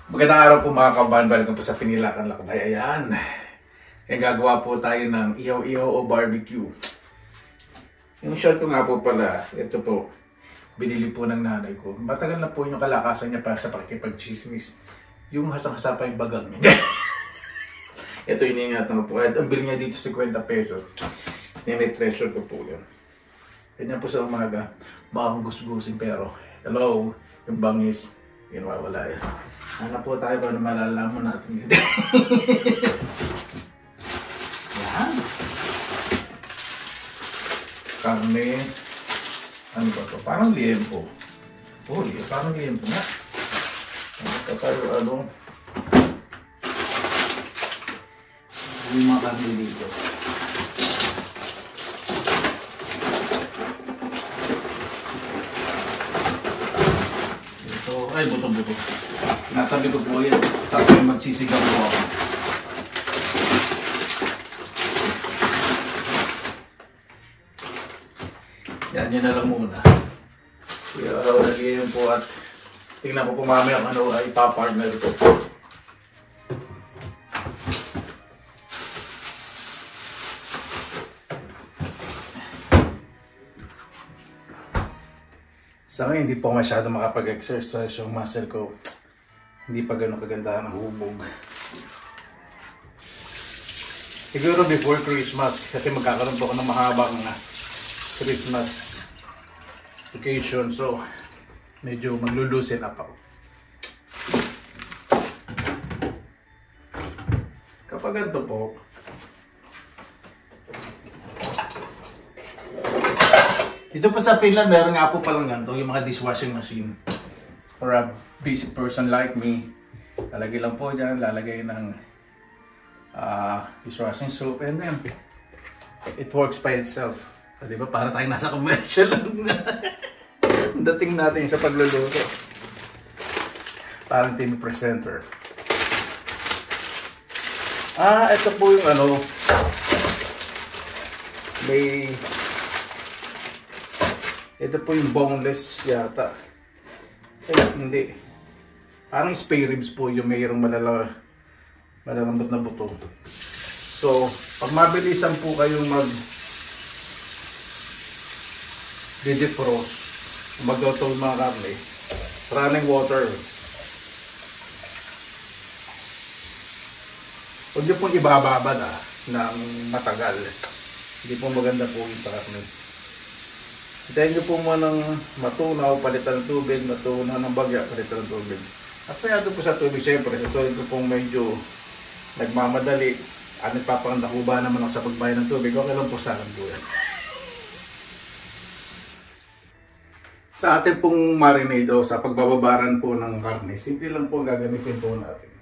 Magandang araw po mga kaban, balik po sa Pinilakan Lakbay. Ayan, kaya gagawa po tayo ng ihaw-ihaw o barbecue. Yung shot ko nga po pala, ito po, binili po ng nanay ko. Matagal na po yung kalakasan niya para sa pakikipag-chismis. Yung hasang-hasa pa yung bagang niya. Ito iniingatan ko po. At ang bill niya dito 50 pesos. Nini-treasure ko po yun. Ganyan po sa umaga, baka kong gusto-gusin pero hello, yung bangis, yun wala yan. Hanap po tayo para malalaman natin yun. Yan. Karne. Ano ba ito? Parang liempo. Oh, parang liempo nga. Ito tayo ano. Yung mga karne dito. Ito, ay buto-buto. Natabi ko po yan. Tapos magsisigaw po ako. Yan, yun na lang muna. Kaya lagyan po at tingnan ko po mamaya ang ano ay ipapartner ko. Sa ngayon, hindi po masyado makapag-exercise yung muscle ko. Hindi pa gano'ng kaganda ng hubog. Siguro before Christmas, kasi magkakaroon po ako ng mahabang Christmas vacation. So, medyo maglulusin up ako. Kapag ganito po, dito po sa Finland, meron nga po palang ganito, yung mga dishwashing machine. For a busy person like me, lalagay lang po dyan, lalagay ng dishwashing soap, and then it works by itself. So, di ba? Para tayo nasa commercial lang. Dating natin sa pagluluto. Parang TV presenter. Ito po yung ano, ito po yung boneless yata. Hindi. Parang spare ribs po yung mayroong malalambot na buto. So, pag mabilisan po kayong defrost, magluto ng mga karne, running water. Huwag nyo pong ibababad ng matagal. Hindi po maganda po yun sa karne. Hintayin nyo po muna ng matunaw, palitan ng tubig, matunaw ng bagya, palitan ng tubig. At sayado po sa tubig, syempre, sa tubig ko pong medyo nagmamadali, at nagpapandakuba naman ako sa pagbayan ng tubig, okay lang po sa akin po yan. Sa ating pong marinade o sa pagbababaran po ng karne, simple lang po gagamitin po natin.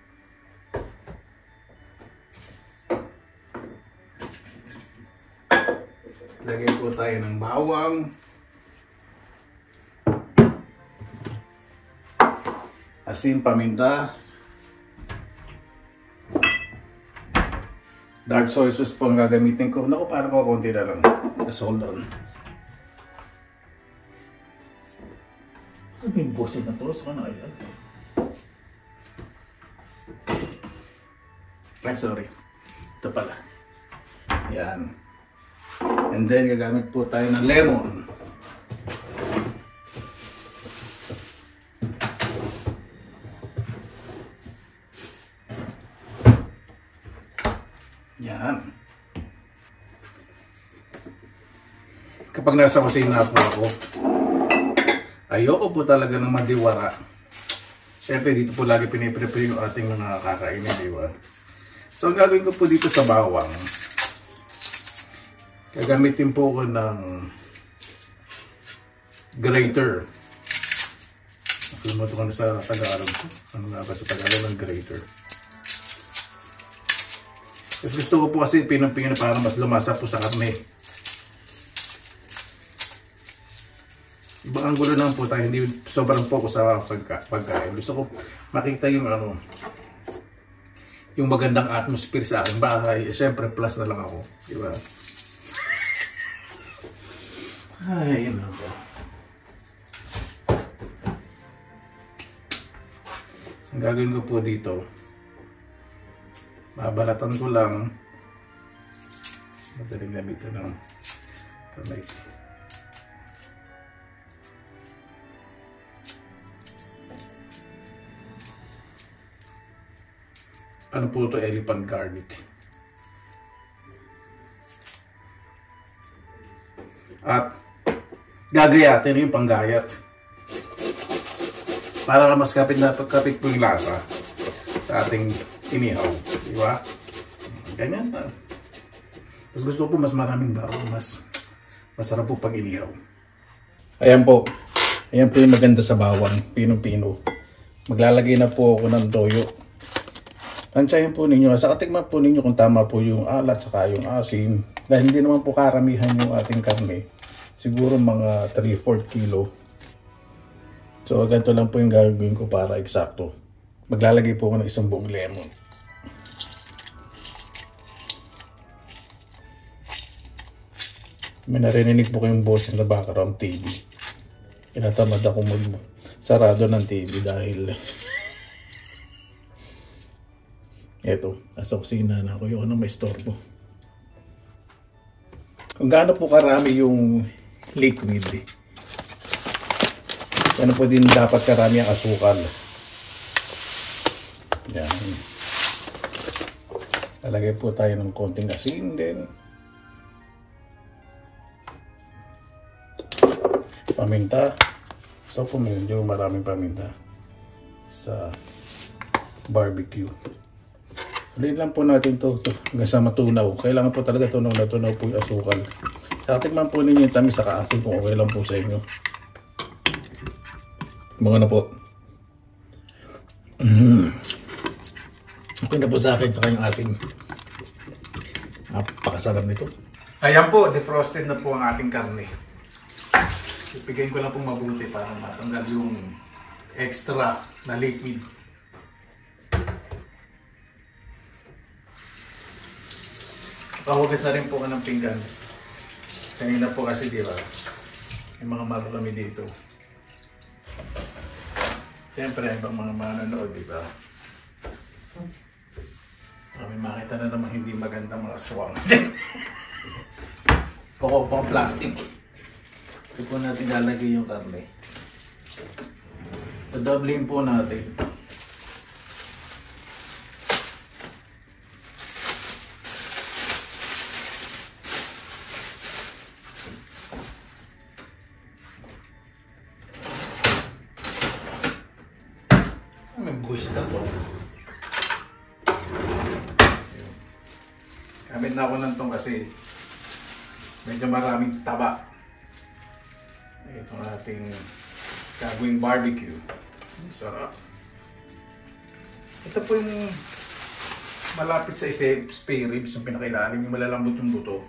Lagay po tayo ng bawang, asin, paminta, dark soy sauce po ang gagamitin ko. Naku, parang ko konti na lang. Just hold on. Saan yung bosin na to? Saan na yan? Ay, sorry. Ito pala. Yan. And then, gagamit po tayo ng lemon. Yan. Kapag nasa kusina po ako, ayoko po talaga ng madiwara. Siyempre, dito po lagi piniprepare yung ating mga kakainin, di ba? So, ang gagawin ko po dito sa bawang, gagamitin po ko ng grater. Nakalimutan ko na sa Tagalog. Ano nga ba sa Tagalog ng grater? Kasi gusto ko po kasi pinang-pingan para mas lumasa po sa karne. Ibang angulo naman po tayo, hindi sobrang focus sa pagkain. Gusto ko makita yung ano, yung magandang atmosphere sa akin bahay. Siyempre plus na lang ako, di ba? Ay, yun lang po. So, ang gagawin ko po dito, babalatan ko lang. Mas madaling gamitin ng kamay. Ano po ito? Elephant garlic. At gagayatin yung panggayat. Para mas kapit po yung lasa sa ating inihaw. Di ba? Ganyan pa. Mas gusto po mas maraming bawang. Mas masarap po pag inihaw. Ayan po. Ayan po yung maganda sa bawang. Pinong-pino. Maglalagay na po ako ng toyo. Tansyahin po ninyo. Sa katikman po ninyo kung tama po yung alat saka yung asin. Dahil hindi naman po karamihan yung ating karne. Siguro mga 3-4 kilo. So ganito lang po yung gagawin ko para eksakto. Maglalagay po ako ng isang buong lemon. May narinig po kayong boses na background TV. Inatamad ako sarado ng TV dahil eto, nasa kusina na ako. Yung may storbo. Kung gaano po karami yung liquid, ano po din dapat karami ang asukal. Yan. Lalagay po tayo ng konting asin din. Paminta. So po medyo maraming paminta sa barbecue. Ulit lang po natin to hanggang sa matunaw. Kailangan po talaga tunaw na tunaw po yung asukal. Sa tikman po ninyo yung tamis sa kaasin kung okay lang po sa inyo. Mga na po. Okay na po sa akin tsaka yung asin. Napakasarap nito. Ayan po, defrosted na po ang ating karne. Ipigayin ko lang po mabuti para matanggal yung extra na liquid. Pahugas na rin po ka ng pinggan. Kanina po kasi di ba, yung mga marami dito. Siyempre, ibang mga manonood, di ba? May makita na naman hindi magandang mga swang. Pang plastic. Ito po natin lalagay yung karne. Doubling po natin. May buwis na to. Gamit na ako ng tong kasi medyo maraming taba. Itong ating gagawing barbecue. Sarap. Ito po yung malapit sa spare ribs, yung pinakailalim, yung malalambot yung buto.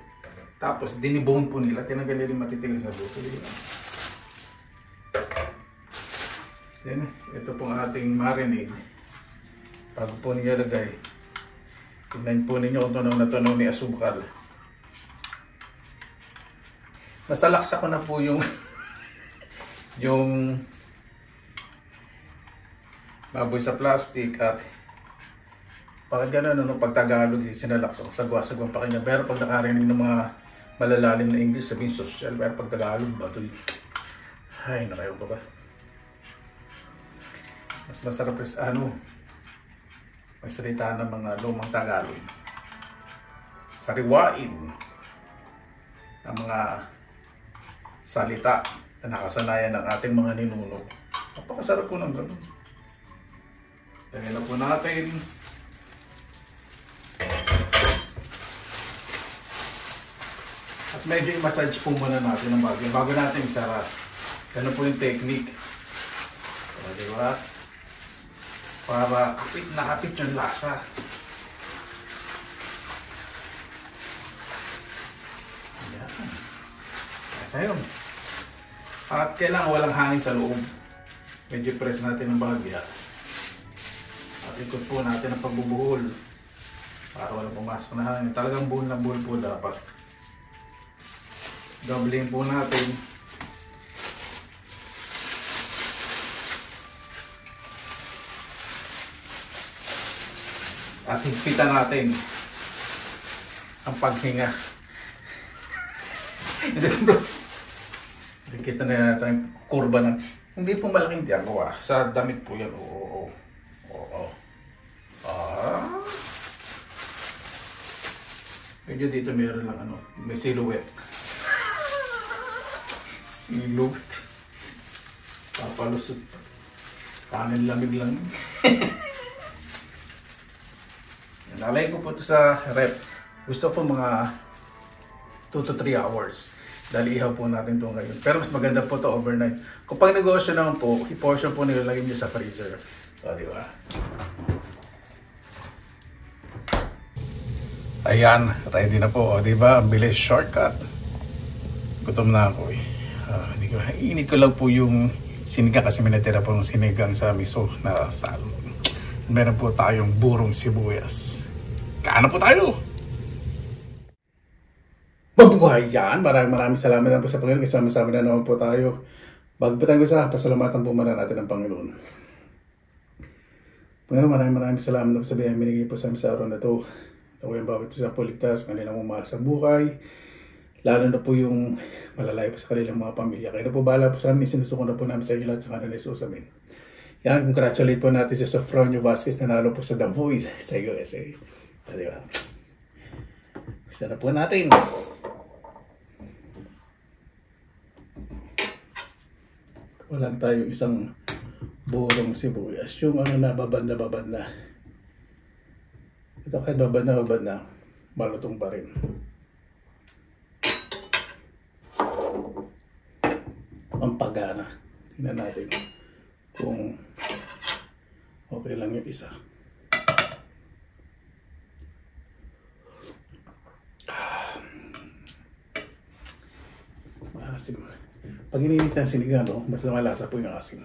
Tapos dinibone po nila, tinanggal nila yung matitigas na buto. Then, ito pong ating marinade. Bago po nilalagay, tignan po ninyo kung tunaw na tunaw ni asukal. Nasalaksa ko na po yung yung baboy sa plastic at bakit gano'n, no? Pag Tagalog, sinalaksa ko, sagwa-sagwang pakinggan. Pero pag nakarinig ng mga malalalim na English, sabihin social. Pero pag Tagalog, batoy. Ay, nakayaw ko ba? Mas masarap magsalita ng mga lumang Tagalog. Sariwain ang mga salita na nakasanayan ng ating mga ninuno. Napakasarap po ng gano'n. Lagyan na po natin. At medyo i-massage po muna natin ang bago natin isara. Ganun po yung technique. So, diba? Para kapit na kapit yung lasa. Ayan. Kaya yun. At kailangan walang hangin sa loob. Medyo press natin ang bagya. At ikot po natin ang pagbubuhol. Para walang pumasok na hangin. Talagang buhol na buhol po dapat. Doubling po natin. At higpitan natin ang paghinga. Kita na natin yung kurba ng hindi po malaking diago sa damit po yan. Oo. Medyo dito meron lang may silhouette. Silhouette. Papalusot. Kanin lamig lang. Nalagay ko po ito sa rep. Gusto ko mga 2 to 3 hours. Dahil ihaw po natin ito ngayon. Pero mas maganda po ito overnight. Kung pag negosyo naman po, i-portion po nilalagay nyo sa freezer. O, di ba? Ayan, ready na po. O, di ba? Bilis, shortcut. Gutom na ako eh. Init ko lang po yung sinigang kasi may natira po ng sinigang sa miso na salmon. Meron po tayong burong sibuyas. Kaano po tayo? Mabuhay yan! Maraming salamat na po sa Panginoon. Kasama-sama na naman po tayo. Bago po tayo sa pasalamatan po muna natin ang Panginoon. Panginoon, maraming salamat na po sa biyayang binigay po sa amin sa araw na ito. Naway ang bawat sa puligtas, kanilang mahal sa buhay. Lalo na po yung malalayo po sa kanilang mga pamilya. Kaya na po bahala po sa amin. Sinusuko na po namin sa inyo lahat sa kanan ni Jesus. Amen. Yan, congratulate po natin si Sofronio Vasquez na nalo po sa The Voice sa USA. Diba? Isa na po natin. Walang tayo isang burong sibuyas. Yung na babanda. Ito kahit babanda, malutong pa rin. Ang pagana. Tingnan natin kung okay lang yung isa. Maasim. Pag ininit ng sinigang, mas lumalasa po yung asim.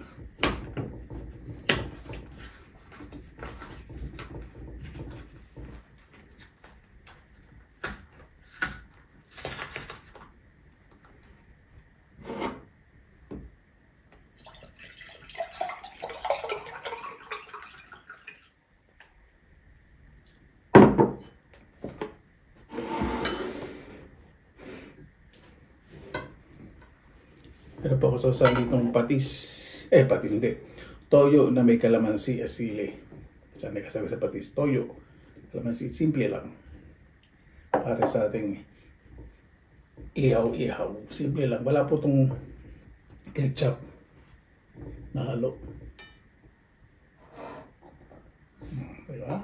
Pero po ako sa itong patis hindi. Toyo na may kalamansi asili. Saan nakasabi sa patis? Toyo. Kalamansi. Simple lang. Para sa ating ihaw. Simple lang. Wala po itong ketchup na halo. Diba?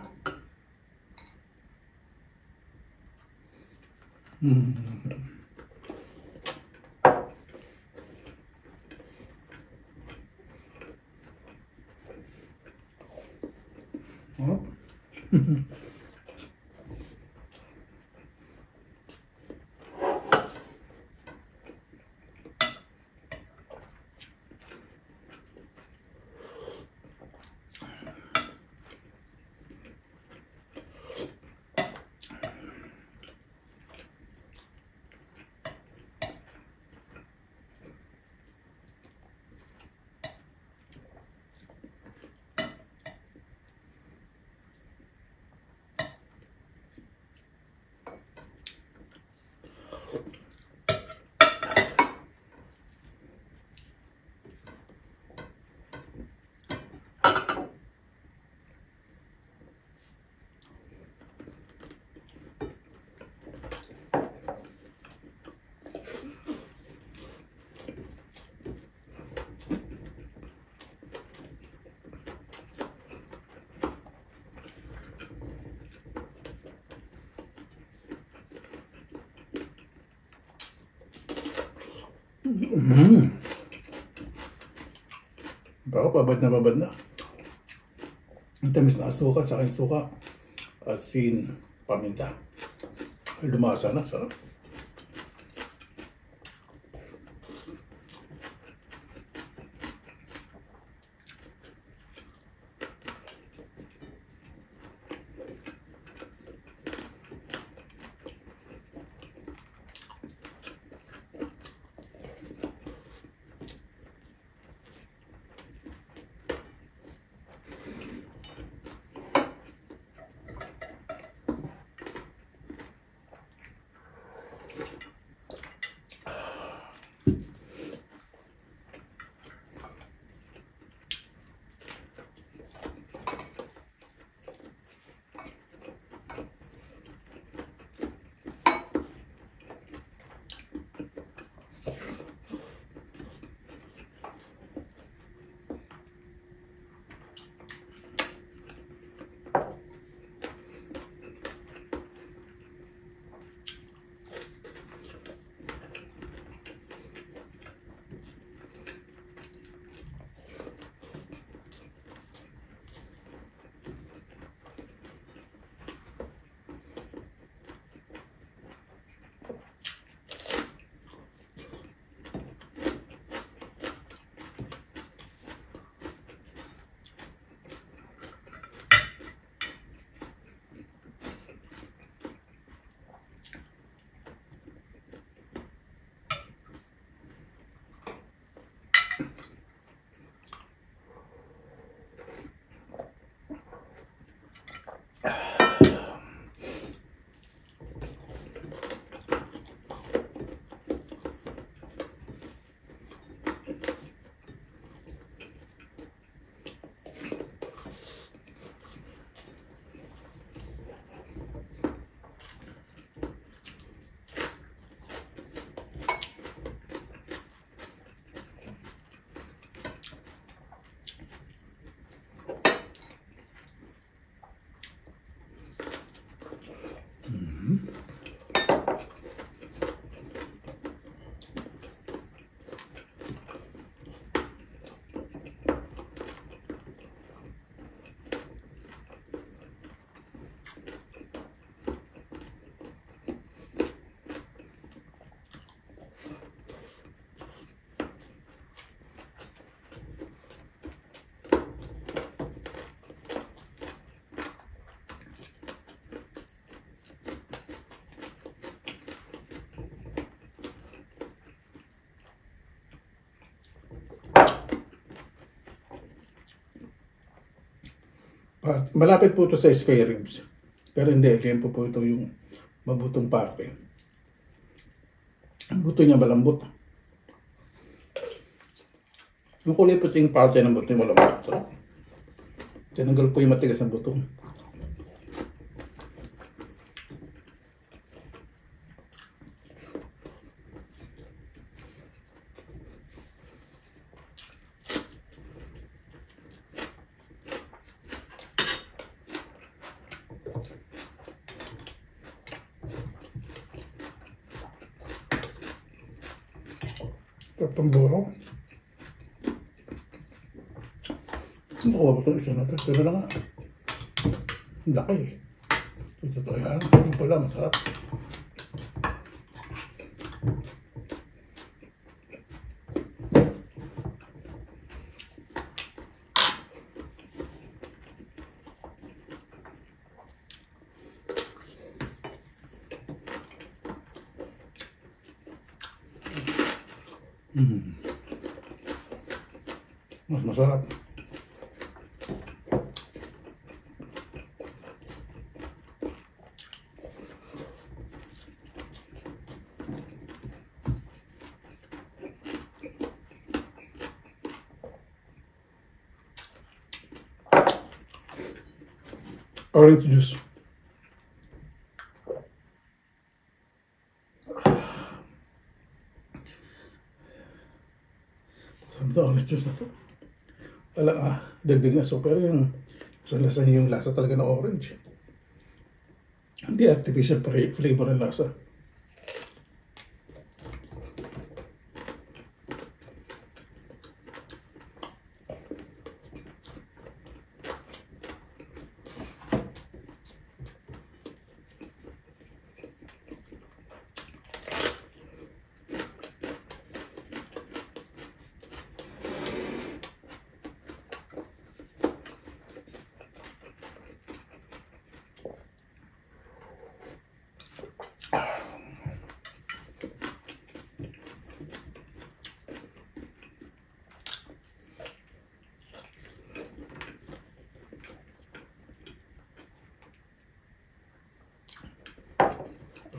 Oh. Baka babad na. Ang tamis na asukal sa aking suka. Asin, paminta. Lumasa na, sarap. Malapit po ito sa spare ribs. Pero hindi, liempo po ito yung mabutong parte. Ang buto niya malambot. Yung kulay puting parte ng buto yung malambot. So, tinanggal po yung matigas na buto. Pamboro. Oo, ito isa na ito. Pero na nga. Ang laki. Ito yan. Ito pala, masarap. Mas masarap. Orange juice. Sabi ito, orange juice na ito. Wala dagdag na so, pero yung lasa niya yung lasa talaga ng orange. Hindi artificial flavor ng lasa.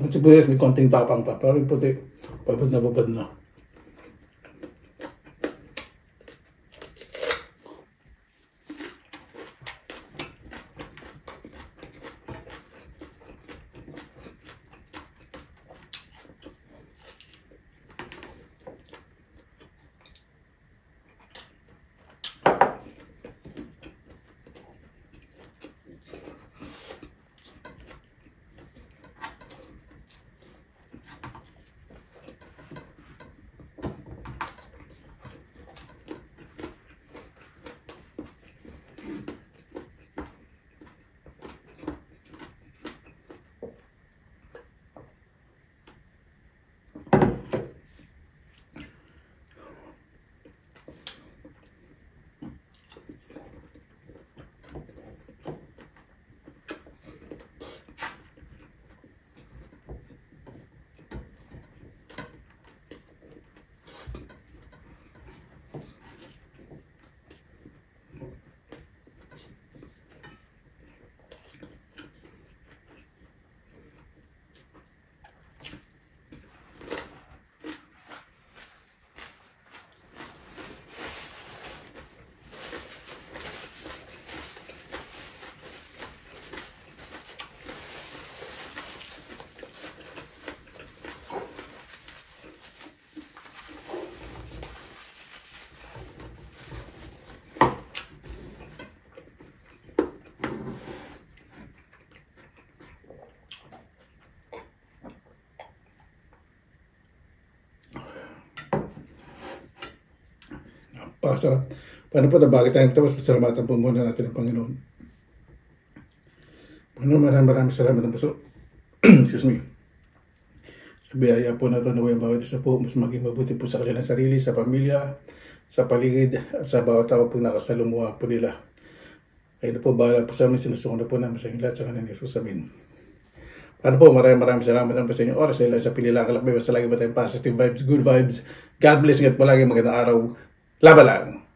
Ang sibuyas may konting tapang pa, pero yung puti, babad na babad na. napakasarap. Paano po na bakit tayong tapos, pasalamatan po muna natin ang Panginoon. Panginoon, maraming salamat ang puso. Excuse me. Sa biyaya po na ito, naway ang bawat isa po, mas maging mabuti po sa kanilang sarili, sa pamilya, sa paligid, at sa bawat tao po nakasalumuha po nila. Ayun na po, bahala po sa amin, sinusuko na po namin sa inyo lahat sa kanilang Jesus, amin. Paano po, maraming salamat ang sa inyong oras dahil sa Pinilang Kalakbay. Basta lagi ba tayong positive vibes, good vibes. God bless, ingat po lagi, magandang araw. Laban lang!